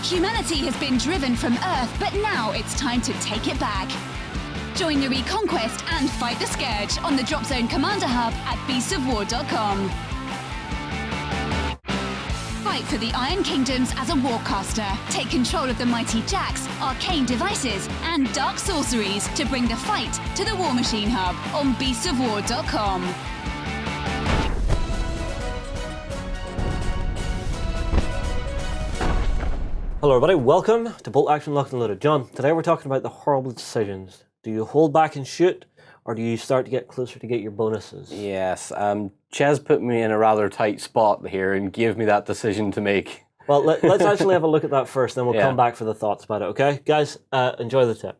Humanity has been driven from Earth, but now it's time to take it back. Join the Reconquest and fight the Scourge on the Drop Zone Commander Hub at beastsofwar.com. Fight for the Iron Kingdoms as a warcaster. Take control of the mighty jacks, arcane devices, and dark sorceries to bring the fight to the War Machine Hub on beastsofwar.com. Hello everybody, welcome to Bolt Action Locked and Loaded. John, today we're talking about the horrible decisions. Do you hold back and shoot, or do you start to get closer to get your bonuses? Yes, Ches put me in a rather tight spot here and gave me that decision to make. Well, let's actually have a look at that first, then we'll come back for the thoughts about it, okay? Guys, enjoy the tip.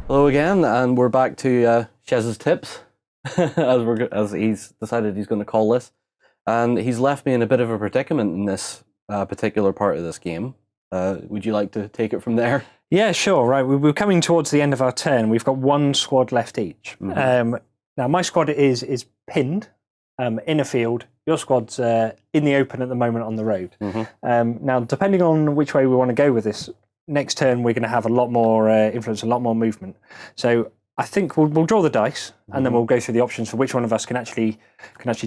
Hello again, and we're back to Chez's tips, as he's decided he's going to call this. And he's left me in a bit of a predicament in this particular part of this game. Would you like to take it from there? Yeah, sure. Right, we're coming towards the end of our turn. We've got one squad left each. Mm-hmm. Now, my squad is pinned in a field. Your squad's in the open at the moment on the road. Mm-hmm. Now, depending on which way we want to go with this, next turn we're going to have a lot more influence, a lot more movement. So I think we'll draw the dice, and then we'll go through the options for which one of us can actually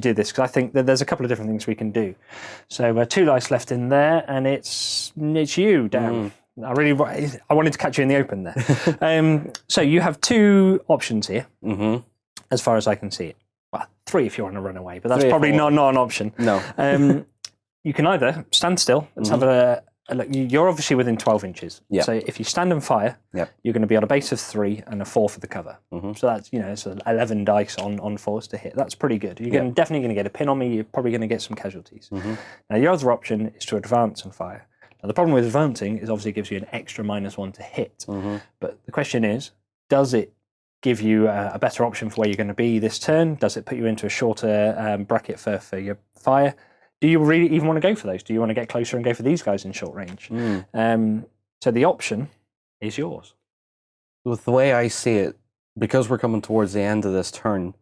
do this, because I think that there's a couple of different things we can do. So 2 dice left in there, and it's you, Dan. I wanted to catch you in the open there. So you have 2 options here, as far as I can see it. Well, 3 if you want to run away, but that's probably not an option. No. You can either stand still. Let's have a look. You're obviously within 12 inches. Yep. So if you stand and fire, you're going to be on a base of 3 and a 4 for the cover. So that's, it's 11 dice on 4s to hit. That's pretty good. You're definitely going to get a pin on me. You're probably going to get some casualties. Now, your other option is to advance and fire. Now, the problem with advancing is obviously it gives you an extra -1 to hit. But the question is, does it give you a better option for where you're going to be this turn? Does it put you into a shorter bracket for your fire? Do you really even want to go for those? Do you want to get closer and go for these guys in short range? So the option is yours. With the way I see it, because we're coming towards the end of this turn,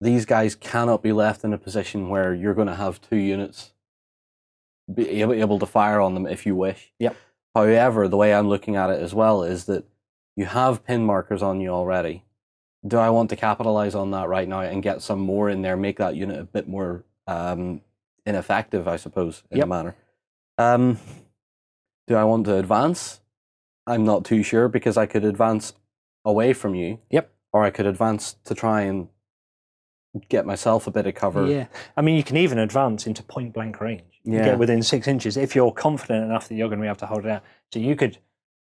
these guys cannot be left in a position where you're going to have 2 units be able to fire on them if you wish. Yep. However, the way I'm looking at it as well is that you have pin markers on you already. Do I want to capitalize on that right now and get some more in there, make that unit a bit more ineffective, I suppose, in a manner? Do I want to advance? I'm not too sure, because I could advance away from you. Or I could advance to try and get myself a bit of cover. Yeah. I mean, you can even advance into point blank range. You get within 6 inches if you're confident enough that you're going to be able to hold it out. So you could,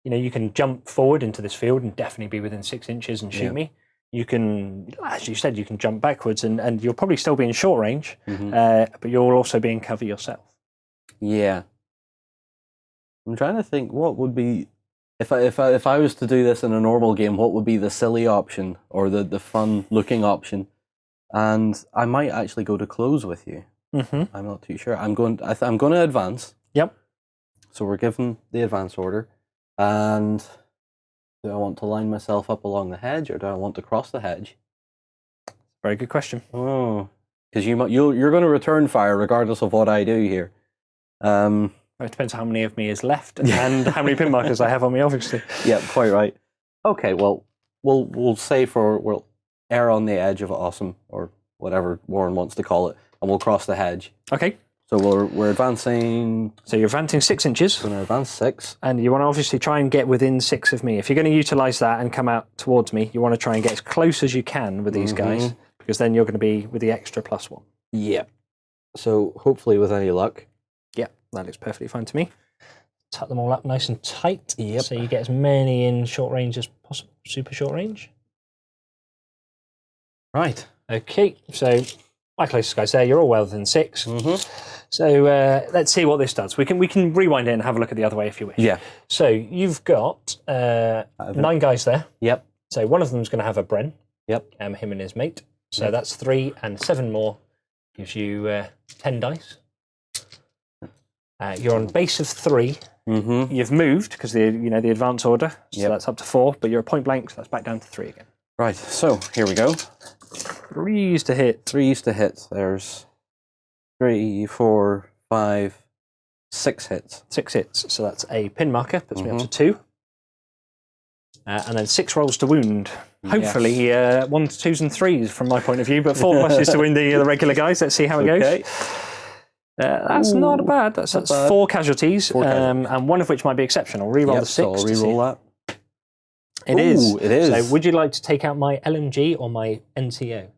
you can jump forward into this field and definitely be within 6 inches and shoot me. You can, as you said, you can jump backwards and you'll probably still be in short range, but you'll also be in cover yourself. Yeah. I'm trying to think what would be, if I was to do this in a normal game, what would be the silly option or the fun looking option? And I might actually go to close with you. I'm not too sure. I'm going to advance. Yep. So we're given the advance order, and do I want to line myself up along the hedge, or do I want to cross the hedge? Very good question. Oh, because you're going to return fire regardless of what I do here. It depends how many of me is left and how many pin markers I have on me, obviously. Yeah, quite right. Okay, well, we'll say we'll err on the edge of awesome, or whatever Warren wants to call it, and we'll cross the hedge. Okay. So we're advancing. So you're advancing 6 inches. Going to advance 6. And you want to obviously try and get within 6 of me. If you're going to utilise that and come out towards me, you want to try and get as close as you can with these guys, because then you're going to be with the extra +1. Yeah. So hopefully with any luck. Yeah, that looks perfectly fine to me. Tuck them all up nice and tight. Yep. So you get as many in short range as possible. Super short range. Right. Okay, so my closest guys there, you're all well within 6. So let's see what this does. We can rewind it and have a look at the other way if you wish. Yeah. So you've got 9 guys there. Yep. So one of them's going to have a Bren. Yep. Him and his mate. So that's 3 and 7 more gives you 10 dice. You're on base of 3. You've moved because the advance order. So that's up to 4. But you're at point blank, so that's back down to 3 again. Right. So here we go. 3s to hit. 3s to hit. There's 3, 4, 5, 6 hits. 6 hits. So that's a pin marker. Puts me up to 2. And then 6 rolls to wound. Hopefully, 1s, 2s, and 3s from my point of view, but 4 pluses to wound the regular guys. Let's see how it goes. That's not bad. That's 4 casualties, and one of which might be exceptional. Reroll the 6. So I'll reroll that. It is. It is. So, would you like to take out my LMG or my NCO?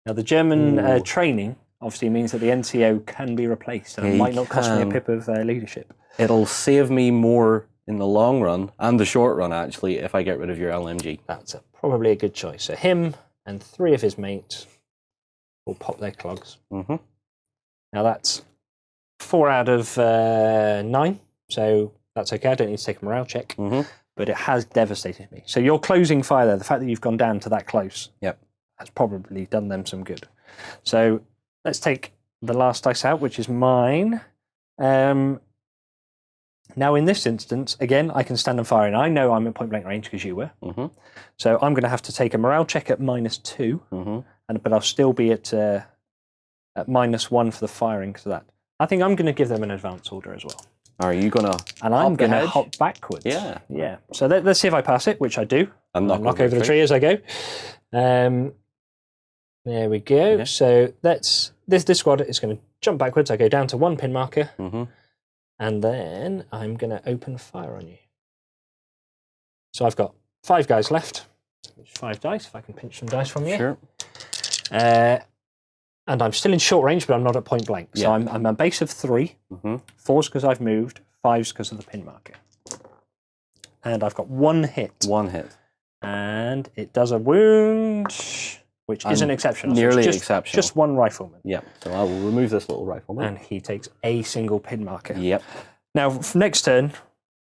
Now, the German training obviously means that the NCO can be replaced, and it might not cost me a pip of leadership. It'll save me more in the long run and the short run, actually, if I get rid of your LMG. That's probably a good choice. So him and 3 of his mates will pop their clogs. Now that's 4 out of 9, so that's okay. I don't need to take a morale check, but it has devastated me. So your closing fire there, the fact that you've gone down to that close, has probably done them some good. So let's take the last dice out, which is mine. Now, in this instance, again, I can stand and fire, and I know I'm at point blank range because you were. So I'm going to have to take a morale check at -2, but I'll still be at -1 for the firing because of that. I think I'm going to give them an advance order as well. Are you going to And I'm going to hop backwards. Yeah. So let's see if I pass it, which I do. And knock over the tree as I go. There we go. Okay. So this squad is going to jump backwards. I go down to 1 pin marker. And then I'm going to open fire on you. So I've got 5 guys left. 5 dice, if I can pinch some dice from you. Sure. And I'm still in short range, but I'm not at point blank. So I'm a base of 3. 4's because I've moved. 5's because of the pin marker. And I've got 1 hit. 1 hit. And it does a wound, which isn't exceptional. Nearly so exceptional. Just 1 rifleman. Yeah. So I will remove this little rifleman. And he takes a single pin marker. Yep. Now, next turn,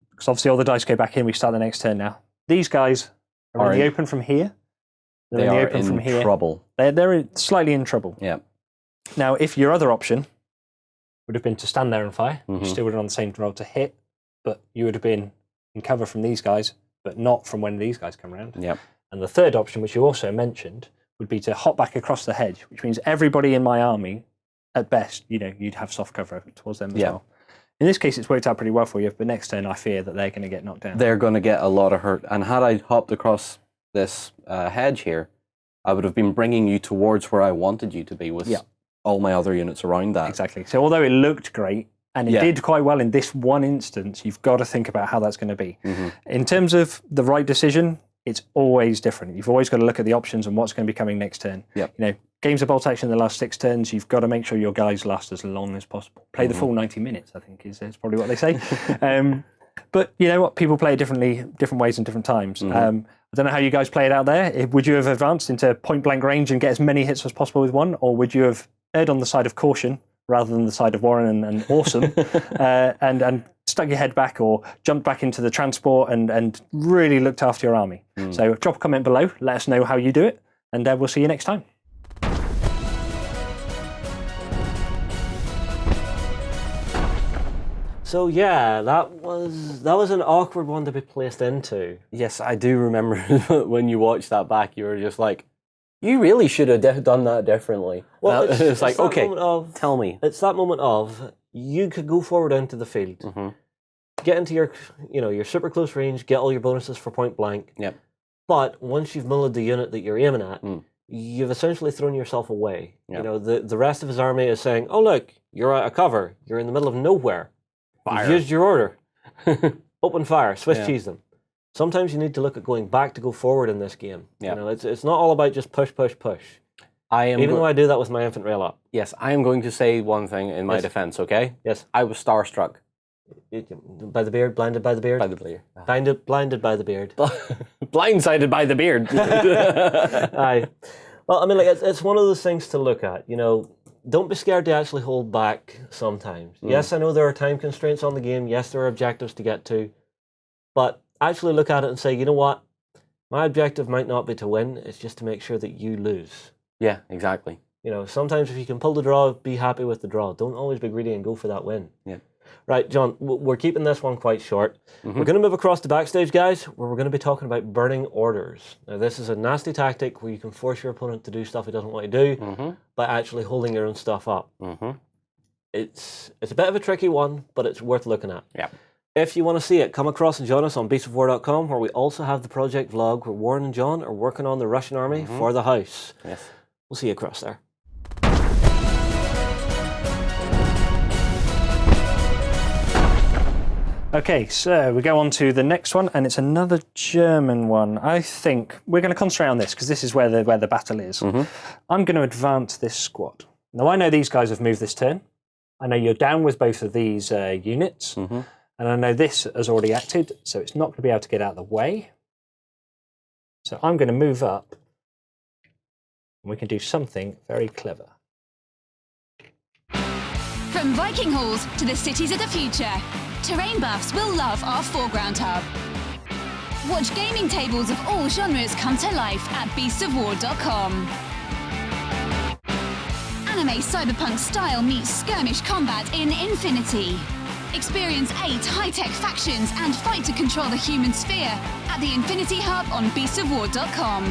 because obviously all the dice go back in, we start the next turn now. These guys are in the open from here. They're in the open from here. Trouble. They're slightly in trouble. Yeah. Now, if your other option would have been to stand there and fire, you still would have on the same roll to hit, but you would have been in cover from these guys, but not from when these guys come around. Yep. And the third option, which you also mentioned, would be to hop back across the hedge, which means everybody in my army, at best, you'd have soft cover towards them as well. In this case, it's worked out pretty well for you, but next turn I fear that they're going to get knocked down. They're going to get a lot of hurt. And had I hopped across this hedge here, I would have been bringing you towards where I wanted you to be with all my other units around that. Exactly. So although it looked great, and it did quite well in this one instance, you've got to think about how that's going to be. In terms of the right decision, it's always different. You've always got to look at the options and what's going to be coming next turn. Games of bolt action in the last 6 turns, you've got to make sure your guys last as long as possible. Play the full 90 minutes, I think, is probably what they say. But you know what? People play it differently, different ways and different times. I don't know how you guys play it out there. Would you have advanced into point blank range and get as many hits as possible with one, or would you have erred on the side of caution rather than the side of Warren and awesome, and stuck your head back or jumped back into the transport and really looked after your army? So drop a comment below, let us know how you do it, and we'll see you next time. So yeah, that was an awkward one to be placed into. Yes, I do remember when you watched that back, you were just like, you really should have done that differently. Well, it's like, okay, tell me. It's that moment of, you could go forward into the field, get into your super close range, get all your bonuses for point blank. Yep. But once you've mullered the unit that you're aiming at, you've essentially thrown yourself away. Yep. The rest of his army is saying, oh look, you're out of cover, you're in the middle of nowhere. You've used your order. Open fire, Swiss cheese them. Sometimes you need to look at going back to go forward in this game. Yeah. It's not all about just push, push, push. Even though I do that with my infantry a lot. Yes, I am going to say one thing in my defense, okay? Yes. I was starstruck. By the beard? Blinded by the beard? By the beard. Blinded by the beard. Blindsided by the beard. Aye. Well, I mean, it's one of those things to look at, Don't be scared to actually hold back sometimes. Yes, I know there are time constraints on the game. Yes, there are objectives to get to. But actually look at it and say, you know what? My objective might not be to win. It's just to make sure that you lose. Yeah, exactly. Sometimes if you can pull the draw, be happy with the draw. Don't always be greedy and go for that win. Yeah. Right, John, we're keeping this one quite short. We're going to move across to Backstage, guys, where we're going to be talking about burning orders. Now, this is a nasty tactic where you can force your opponent to do stuff he doesn't want to do by actually holding your own stuff up. It's a bit of a tricky one, but it's worth looking at. Yeah. If you want to see it, come across and join us on beastofwar.com, where we also have the project vlog where Warren and John are working on the Russian army for the house. Yes. We'll see you across there. Okay, so we go on to the next one, and it's another German one. I think we're going to concentrate on this because this is where the battle is. I'm going to advance this squad. Now, I know these guys have moved this turn. I know you're down with both of these units, and I know this has already acted, so it's not going to be able to get out of the way. So I'm going to move up, and we can do something very clever. From Viking halls to the cities of the future, terrain buffs will love our foreground hub. Watch gaming tables of all genres come to life at beastofwar.com. Anime cyberpunk style meets skirmish combat in Infinity. Experience 8 high-tech factions and fight to control the human sphere at the Infinity Hub on beastofwar.com.